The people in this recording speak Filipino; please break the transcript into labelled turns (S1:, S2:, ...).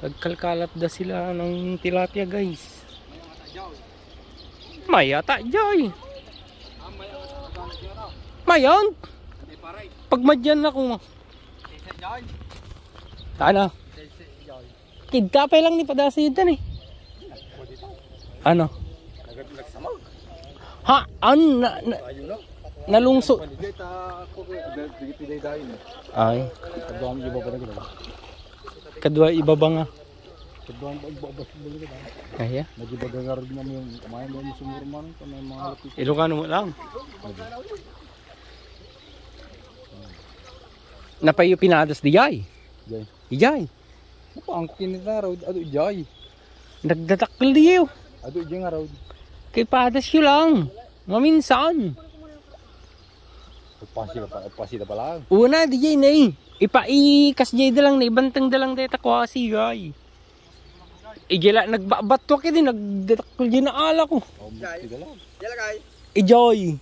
S1: Nagkalkalat da sila ng tilapia guys. May ata joy. Mayon. Pag madyan ako. Ano? Kidkapay lang ni padasid dan eh. Ano? Ha? An nalungso. Ay. Kadua ibaba nga. Kaya? Ilocano mo lang. Napayo pinadas di jay. Ijay.
S2: Ang kinita raw, ado ijay.
S1: Nagdatakil diyo.
S2: Ado ijay nga raw.
S1: Kay padas yun lang. Maminsan.
S2: Pasi na pala.
S1: Una di jay na eh. Ipaikas jay da lang na ibantang da lang deta kwasi jay. Igila nagbabat to kaya din nagdatakil jay na ala ko.
S2: Ijay.
S1: Ijay.